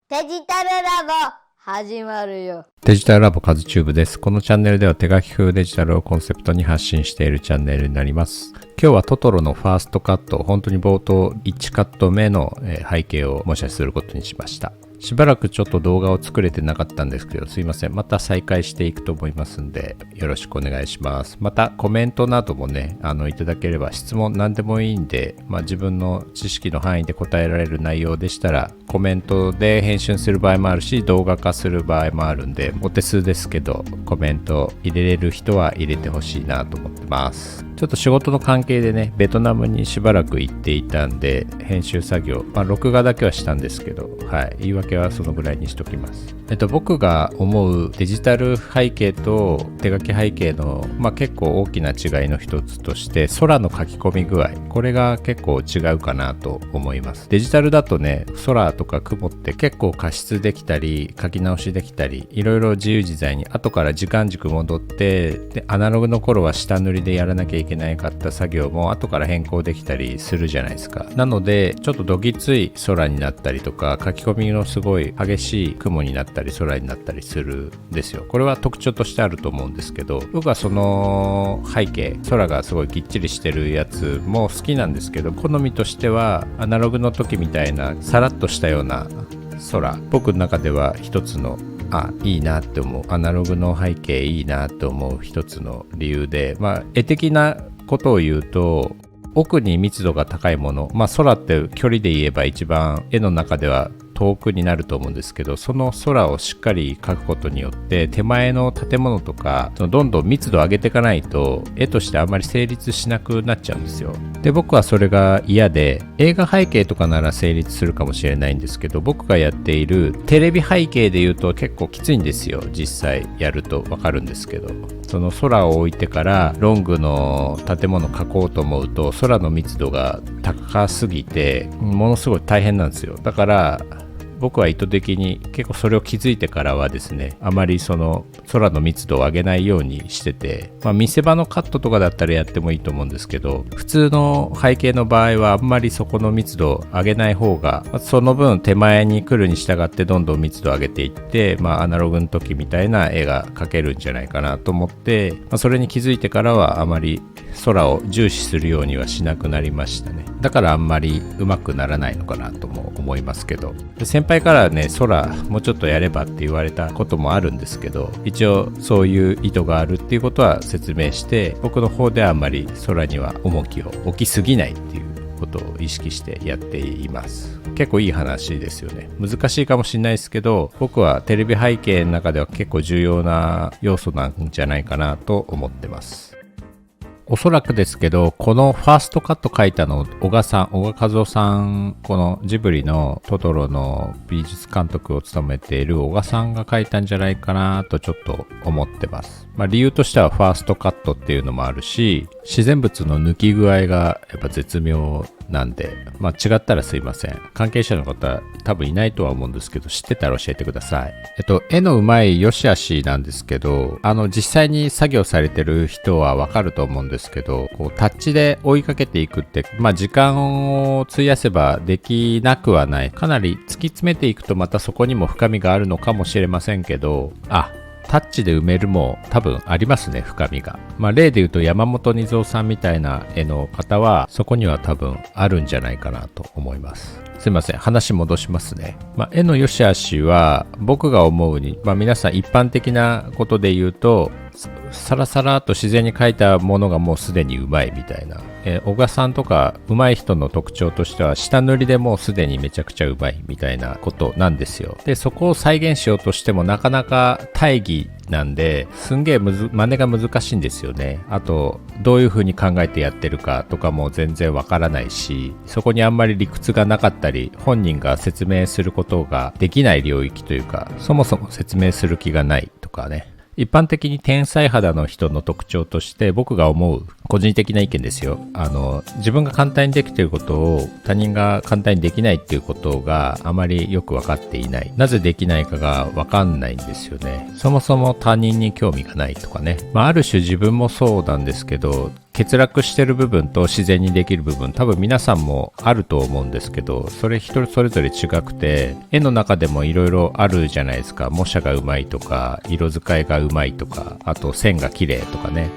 デジタルラボ始まるよ。デジタルラボカズチューブです。このチャンネルでは手書き風デジタルをコンセプトに発信しているチャンネルになります。今日はトトロのファーストカット、本当に冒頭1カット目の背景を模写することにしました。しばらくちょっと動画を作れてなかったんですけど、すいません。また再開していくと思いますんで、よろしくお願いします。またコメントなどもね、いただければ、質問何でもいいんで、自分の知識の範囲で答えられる内容でしたら、コメントで返信する場合もあるし、動画化する場合もあるんで、お手数ですけど、コメント入れれる人は入れてほしいなと思ってます。ちょっと仕事の関係でね、ベトナムにしばらく行っていたんで、編集作業、録画だけはしたんですけど、言い訳はそのぐらいにしときます。僕が思うデジタル背景と手書き背景の、結構大きな違いの一つとして、空の書き込み具合、これが結構違うかなと思います。デジタルだとね、空とか雲って結構加筆できたり、書き直しできたり、いろいろ自由自在に後から時間軸戻って、でアナログの頃は下塗りでやらなきゃいけないかった作業も後から変更できたりするじゃないですか。なのでちょっとどぎつい空になったりとか、書き込みのすごい激しい雲になったり空になったりするんですよ。これは特徴としてあると思うんですけど、僕はその背景、空がすごいぎっちりしてるやつも好きなんですけど、好みとしてはアナログの時みたいなさらっとしたような空、僕の中では一つのいいなって思う、アナログの背景いいなって思う一つの理由で、絵的なことを言うと、奥に密度が高いもの、空って距離で言えば一番絵の中では遠くになると思うんですけど、その空をしっかり描くことによって手前の建物とかどんどん密度を上げていかないと絵としてあんまり成立しなくなっちゃうんですよ。で、僕はそれが嫌で、映画背景とかなら成立するかもしれないんですけど、僕がやっているテレビ背景で言うと結構きついんですよ。実際やるとわかるんですけど、その空を置いてからロングの建物描こうと思うと空の密度が高すぎてものすごい大変なんですよ。だから僕は意図的に結構それを気づいてからはですね、あまりその空の密度を上げないようにしてて、見せ場のカットとかだったらやってもいいと思うんですけど、普通の背景の場合はあんまりそこの密度を上げない方が、その分手前に来るに従ってどんどん密度を上げていって、アナログの時みたいな絵が描けるんじゃないかなと思って、それに気づいてからはあまり空を重視するようにはしなくなりましたね。だからあんまり上手くならないのかなとも思いますけど、で先輩からね、空もうちょっとやればって言われたこともあるんですけど、一応そういう意図があるっていうことは説明して、僕の方ではあんまり空には重きを置きすぎないっていうことを意識してやっています。結構いい話ですよね。難しいかもしれないですけど、僕はテレビ背景の中では結構重要な要素なんじゃないかなと思ってます。おそらくですけど、このファーストカット書いたの小賀和夫さん、このジブリのトトロの美術監督を務めている小賀さんが書いたんじゃないかなとちょっと思ってます。理由としてはファーストカットっていうのもあるし、自然物の抜き具合がやっぱ絶妙なんで、違ったらすいません。関係者の方多分いないとは思うんですけど、知ってたら教えてください。絵の上手い良し悪しなんですけど、実際に作業されてる人はわかると思うんですけど、タッチで追いかけていくって、時間を費やせばできなくはない。かなり突き詰めていくとまたそこにも深みがあるのかもしれませんけど、タッチで埋めるも多分ありますね、深みが。例で言うと山本二三さんみたいな絵の方はそこには多分あるんじゃないかなと思います。すいません、話戻しますね。絵の良し悪しは僕が思うに、皆さん一般的なことで言うと、サラサラと自然に描いたものがもうすでにうまいみたいな。小賀さんとか上手い人の特徴としては、下塗りでもうすでにめちゃくちゃうまいみたいなことなんですよ。で、そこを再現しようとしてもなかなか大義なんで、すんげえ真似が難しいんですよね。あと、どういう風に考えてやってるかとかも全然わからないし、そこにあんまり理屈がなかったり、本人が説明することができない領域というか、そもそも説明する気がないとかね。一般的に天才肌の人の特徴として僕が思う個人的な意見ですよ。自分が簡単にできていることを他人が簡単にできないっていうことがあまりよく分かっていない。なぜできないかが分かんないんですよね。そもそも他人に興味がないとかね。ある種自分もそうなんですけど、欠落してる部分と自然にできる部分多分皆さんもあると思うんですけど、それ人それぞれ違くて、絵の中でもいろいろあるじゃないですか。模写がうまいとか色使いがうまいとか、あと線が綺麗とかね、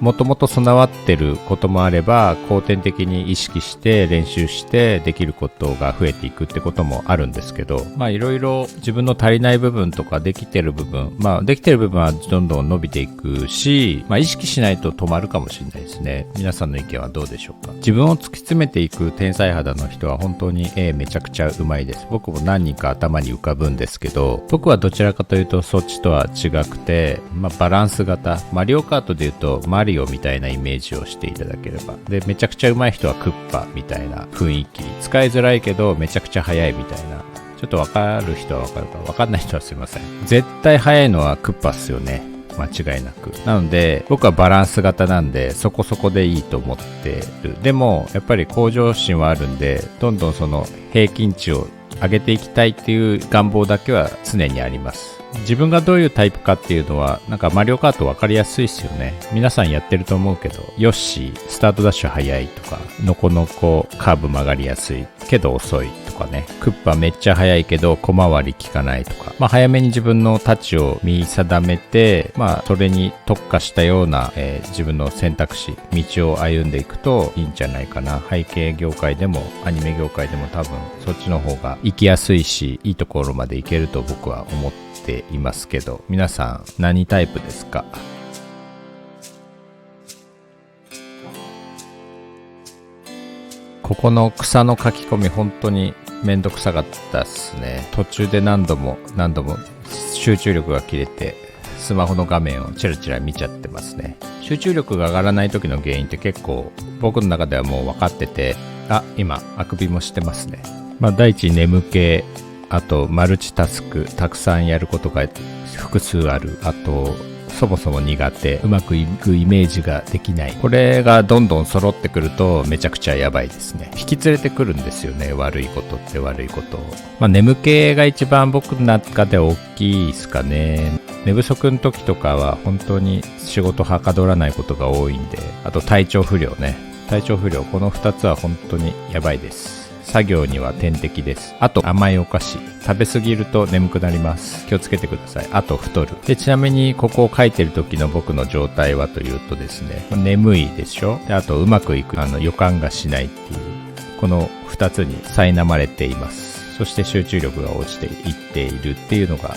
もともと備わってることもあれば、後天的に意識して練習してできることが増えていくってこともあるんですけど、いろいろ自分の足りない部分とかできてる部分、できてる部分はどんどん伸びていくし、意識しないと止まるかもしれないですね。皆さんの意見はどうでしょうか。自分を突き詰めていく天才肌の人は本当に絵めちゃくちゃうまいです。僕も何人か頭に浮かぶんですけど、僕はどちらかというとそっちとは違くて、バランス型、マリオカートでいうとマリオみたいなイメージをしていただければ。で、めちゃくちゃ上手い人はクッパみたいな雰囲気。使いづらいけどめちゃくちゃ速いみたいな。ちょっとわかる人はわかるか、わかんない人はすいません。絶対速いのはクッパっすよね。間違いなく。なので、僕はバランス型なんで、そこそこでいいと思ってる。でも、やっぱり向上心はあるんで、どんどんその平均値を上げていきたいっていう願望だけは常にあります。自分がどういうタイプかっていうのはなんかマリオカート分かりやすいですよね。皆さんやってると思うけど、ヨッシースタートダッシュ早いとか、のこのこカーブ曲がりやすいけど遅いとかね、クッパめっちゃ速いけど小回り効かないとか、早めに自分のタッチを見定めて、それに特化したような、自分の選択肢、道を歩んでいくといいんじゃないかな。背景業界でもアニメ業界でも多分そっちの方が行きやすいし、いいところまで行けると僕は思っていますけど、皆さん何タイプですか？ここの草の書き込み本当にめんどくさかったっすね。途中で何度も集中力が切れてスマホの画面をチラチラ見ちゃってますね。集中力が上がらない時の原因って結構僕の中ではもう分かってて、今あくびもしてますね。第一眠気、あとマルチタスク、たくさんやることが複数ある、あとそもそも苦手、うまくいくイメージができない。これがどんどん揃ってくるとめちゃくちゃやばいですね。引き連れてくるんですよね、悪いことって悪いことを。眠気が一番僕の中で大きいですかね。寝不足の時とかは本当に仕事はかどらないことが多いんで、あと体調不良ね。体調不良、この2つは本当にやばいです。作業には天敵です。あと甘いお菓子、食べ過ぎると眠くなります。気をつけてください。あと太る。で、ちなみにここを書いてる時の僕の状態はというとですね、眠いでしょ。で、あとうまくいく予感がしないっていう、この2つに苛まれています。そして集中力が落ちていっているっていうのが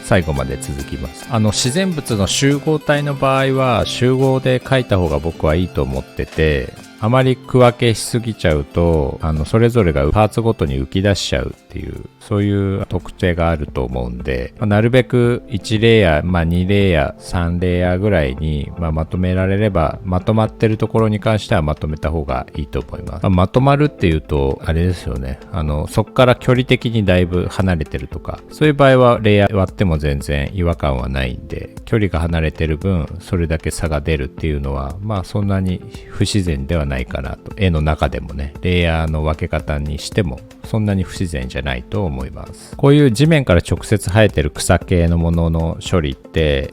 最後まで続きます。自然物の集合体の場合は集合で書いた方が僕はいいと思ってて、あまり区分けしすぎちゃうとそれぞれがパーツごとに浮き出しちゃうっていう、そういう特徴があると思うんで、なるべく1レイヤー、2レイヤー3レイヤーぐらいに、まとめられれば、まとまってるところに関してはまとめた方がいいと思います。まとまるっていうとあれですよね、そこから距離的にだいぶ離れてるとか、そういう場合はレイヤー割っても全然違和感はないんで、距離が離れてる分それだけ差が出るっていうのはそんなに不自然ではないかなと。絵の中でもね、レイヤーの分け方にしてもそんなに不自然じゃないと思います。こういう地面から直接生えてる草系のものの処理って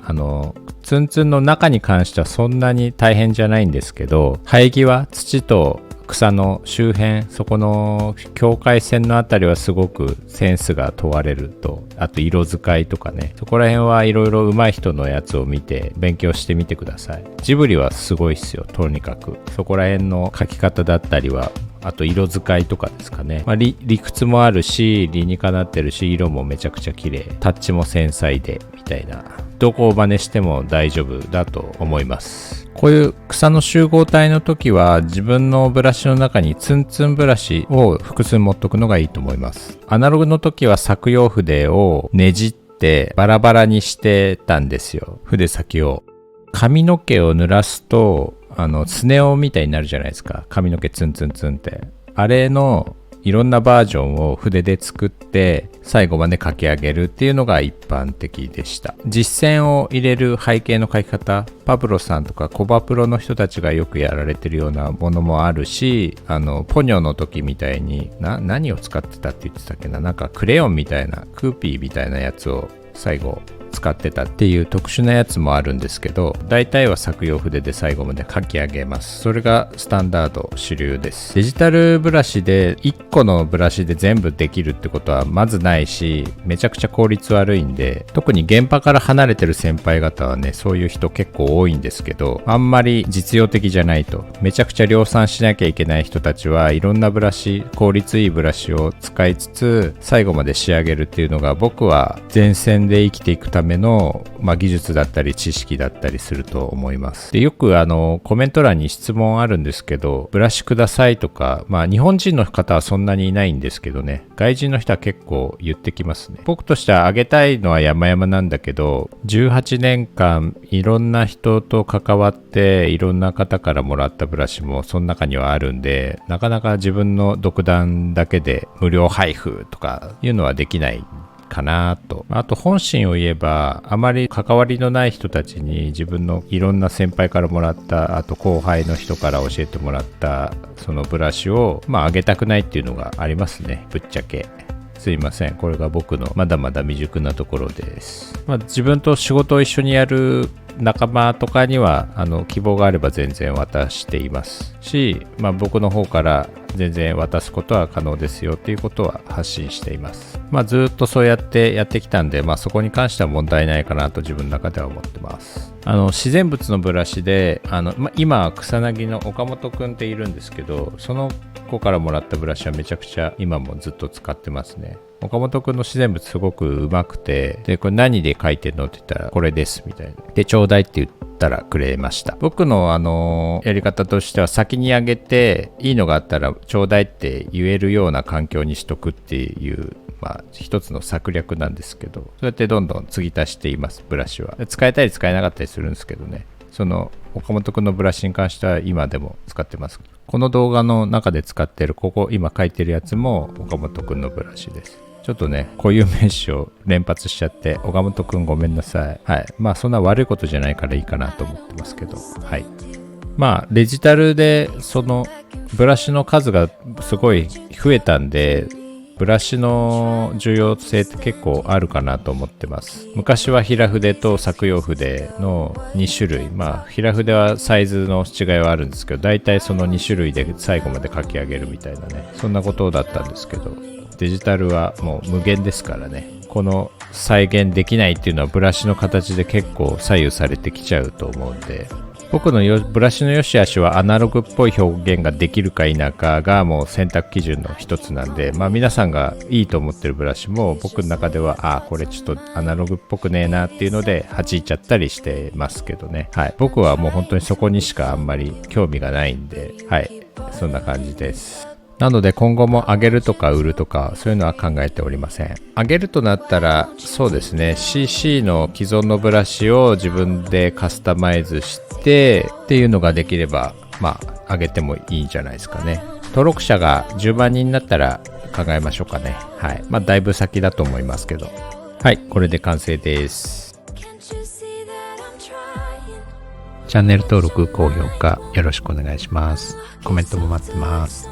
ツンツンの中に関してはそんなに大変じゃないんですけど、生え際、土と草の周辺、そこの境界線のあたりはすごくセンスが問われると。あと色使いとかね、そこら辺はいろいろ上手い人のやつを見て勉強してみてください。ジブリはすごいっすよ、とにかく。そこら辺の描き方だったりは、あと色使いとかですかね。理屈もあるし、理にかなってるし、色もめちゃくちゃ綺麗、タッチも繊細でみたいな、どこを真似しても大丈夫だと思います。こういう草の集合体の時は自分のブラシの中にツンツンブラシを複数持っとくのがいいと思います。アナログの時は削用筆をねじってバラバラにしてたんですよ、筆先を。髪の毛を濡らすとスネ夫みたいになるじゃないですか、髪の毛ツンツンツンって。あれのいろんなバージョンを筆で作って最後まで書き上げるっていうのが一般的でした。実線を入れる背景の書き方、パブロさんとかコバプロの人たちがよくやられてるようなものもあるし、ポニョの時みたいに何を使ってたって言ってたっけな、なんかクレヨンみたいな、クーピーみたいなやつを最後使ってたっていう特殊なやつもあるんですけど、大体は削用筆で最後まで書き上げます。それがスタンダード主流です。デジタルブラシで1個のブラシで全部できるってことはまずないし、めちゃくちゃ効率悪いんで、特に現場から離れてる先輩方はね、そういう人結構多いんですけど、あんまり実用的じゃないと。めちゃくちゃ量産しなきゃいけない人たちはいろんなブラシ、効率いいブラシを使いつつ最後まで仕上げるっていうのが、僕は前線で生きていくための、技術だったり知識だったりすると思います。で、よくコメント欄に質問あるんですけど、ブラシくださいとか、日本人の方はそんなにいないんですけどね、外人の人は結構言ってきますね。僕としてはあげたいのは山々なんだけど、18年間いろんな人と関わっていろんな方からもらったブラシもその中にはあるんで、なかなか自分の独断だけで無料配布とかいうのはできないかなと。あと本心を言えば、あまり関わりのない人たちに自分のいろんな先輩からもらった、あと後輩の人から教えてもらったそのブラシをあげたくないっていうのがありますね、ぶっちゃけ。すいません、これが僕のまだまだ未熟なところです。自分と仕事を一緒にやる仲間とかには希望があれば全然渡していますし、僕の方から全然渡すことは可能ですよっていうことは発信しています。ずっとそうやってやってきたんで、そこに関しては問題ないかなと自分の中では思ってます。自然物のブラシで今草薙の岡本くんっているんですけど、その子からもらったブラシはめちゃくちゃ今もずっと使ってますね。岡本くんの自然物すごくうまくて、でこれ何で書いてんのって言ったらこれですみたいなで、ちょうだいって言ったらくれました。僕のやり方としては、先にあげていいのがあったらちょうだいって言えるような環境にしとくっていう一つの策略なんですけど、そうやってどんどん継ぎ足しています。ブラシは使えたり使えなかったりするんですけどね、その岡本くんのブラシに関しては今でも使ってます。この動画の中で使ってる今書いてるやつも岡本くんのブラシです。ちょっとね、固有名詞を連発しちゃって岡本くんごめんなさい。はい、そんな悪いことじゃないからいいかなと思ってますけど、はい。デジタルでそのブラシの数がすごい増えたんで、ブラシの重要性って結構あるかなと思ってます。昔は平筆と削用筆の2種類、平筆はサイズの違いはあるんですけど、大体その2種類で最後まで書き上げるみたいなね、そんなことだったんですけど、デジタルはもう無限ですからね、この再現できないっていうのはブラシの形で結構左右されてきちゃうと思うんで、僕のブラシの良し悪しはアナログっぽい表現ができるか否かがもう選択基準の一つなんで、皆さんがいいと思ってるブラシも僕の中ではこれちょっとアナログっぽくねえなっていうので弾いちゃったりしてますけどね。はい、僕はもう本当にそこにしかあんまり興味がないんで、はい、そんな感じです。なので今後も上げるとか売るとかそういうのは考えておりません。上げるとなったらそうですね、 CC の既存のブラシを自分でカスタマイズしてっていうのができれば上げてもいいんじゃないですかね。登録者が10万人になったら考えましょうかね。はい、だいぶ先だと思いますけど、はい、これで完成です。チャンネル登録高評価よろしくお願いします。コメントも待ってます。